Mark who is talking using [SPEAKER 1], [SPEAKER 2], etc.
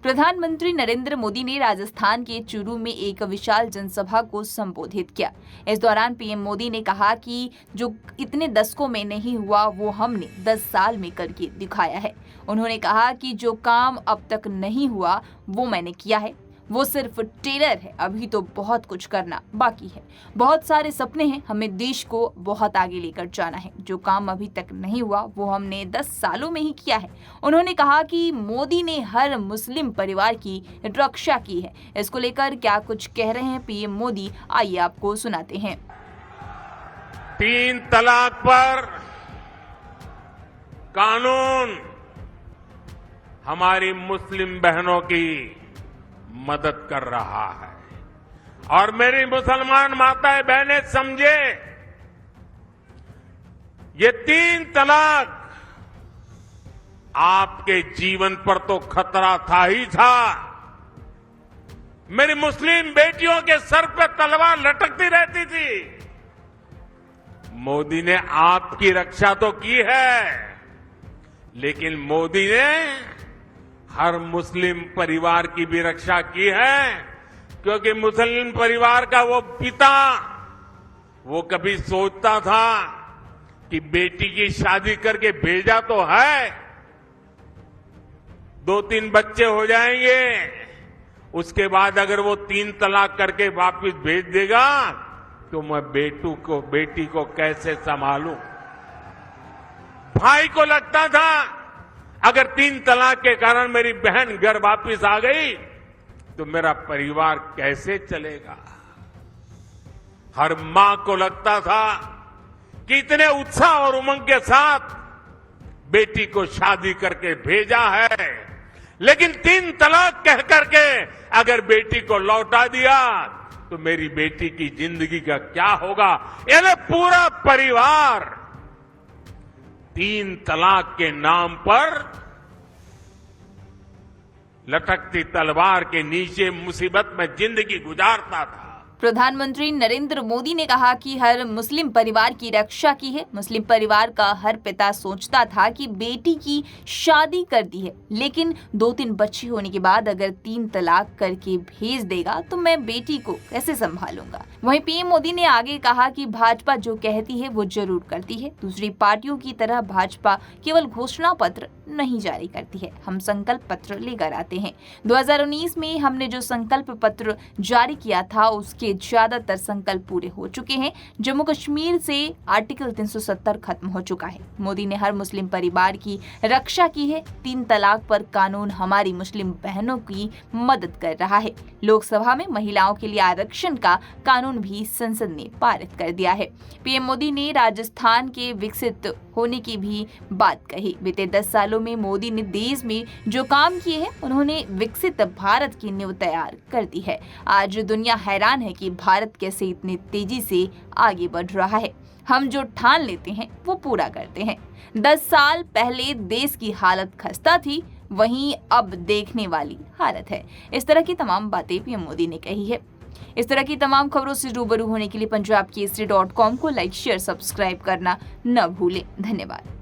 [SPEAKER 1] प्रधानमंत्री नरेंद्र मोदी ने राजस्थान के चूरू में एक विशाल जनसभा को संबोधित किया। इस दौरान पीएम मोदी ने कहा कि जो इतने दशकों में नहीं हुआ वो हमने 10 साल में करके दिखाया है। उन्होंने कहा कि जो काम अब तक नहीं हुआ वो मैंने किया है, वो सिर्फ टेलर है, अभी तो बहुत कुछ करना बाकी है। बहुत सारे सपने हैं, हमें देश को बहुत आगे लेकर जाना है। जो काम अभी तक नहीं हुआ वो हमने 10 सालों में ही किया है। उन्होंने कहा कि मोदी ने हर मुस्लिम परिवार की रक्षा की है। इसको लेकर क्या कुछ कह रहे हैं पीएम मोदी, आइए आपको सुनाते हैं।
[SPEAKER 2] 3 तलाक पर कानून हमारी मुस्लिम बहनों की मदद कर रहा है और मेरी मुसलमान माताएं बहनें समझे, ये 3 तलाक आपके जीवन पर तो खतरा था ही था। मेरी मुस्लिम बेटियों के सर पर तलवार लटकती रहती थी। मोदी ने आपकी रक्षा तो की है, लेकिन मोदी ने हर मुस्लिम परिवार की भी रक्षा की है, क्योंकि मुस्लिम परिवार का वो पिता वो कभी सोचता था कि बेटी की शादी करके भेजा तो है, 2-3 बच्चे हो जाएंगे, उसके बाद अगर वो 3 तलाक करके वापस भेज देगा तो मैं बेटी को कैसे संभालूं। भाई को लगता था अगर 3 तलाक के कारण मेरी बहन घर वापस आ गई तो मेरा परिवार कैसे चलेगा। हर मां को लगता था कि इतने उत्साह और उमंग के साथ बेटी को शादी करके भेजा है, लेकिन 3 तलाक कह करके अगर बेटी को लौटा दिया तो मेरी बेटी की जिंदगी का क्या होगा। यानी पूरा परिवार 3 तलाक के नाम पर लटकती तलवार के नीचे मुसीबत में जिंदगी गुजारता था।
[SPEAKER 1] प्रधानमंत्री नरेंद्र मोदी ने कहा कि हर मुस्लिम परिवार की रक्षा की है। मुस्लिम परिवार का हर पिता सोचता था कि बेटी की शादी कर दी है, लेकिन 2-3 बच्चे होने के बाद अगर 3 तलाक करके भेज देगा तो मैं बेटी को कैसे संभालूंगा। वहीं पीएम मोदी ने आगे कहा कि भाजपा जो कहती है वो जरूर करती है। दूसरी पार्टियों की तरह भाजपा केवल घोषणा पत्र नहीं जारी करती है, हम संकल्प पत्र लेकर आते हैं। 2019 में हमने जो संकल्प पत्र जारी किया था उसके ज्यादातर संकल्प पूरे हो चुके हैं। जम्मू कश्मीर से आर्टिकल 370 खत्म हो चुका है। मोदी ने हर मुस्लिम परिवार की रक्षा की है। 3 तलाक पर कानून हमारी मुस्लिम बहनों की मदद कर रहा है। लोकसभा में महिलाओं के लिए आरक्षण का कानून भी संसद ने पारित कर दिया है। पीएम मोदी ने राजस्थान के विकसित होने की भी बात कही। बीते 10 सालों में मोदी ने देश में जो काम किए हैं उन्होंने विकसित भारत की नींव तैयार कर दी है। आज दुनिया हैरान है कि भारत कैसे इतनी तेजी से आगे बढ़ रहा है। हम जो ठान लेते हैं वो पूरा करते हैं। 10 साल पहले देश की हालत खस्ता थी, वहीं अब देखने वाली हालत है। इस तरह की तमाम बातें पीएम मोदी ने कही है। इस तरह की तमाम खबरों से रूबरू होने के लिए पंजाब केसरी.com को लाइक, शेयर, सब्सक्राइब करना न भूलें। धन्यवाद।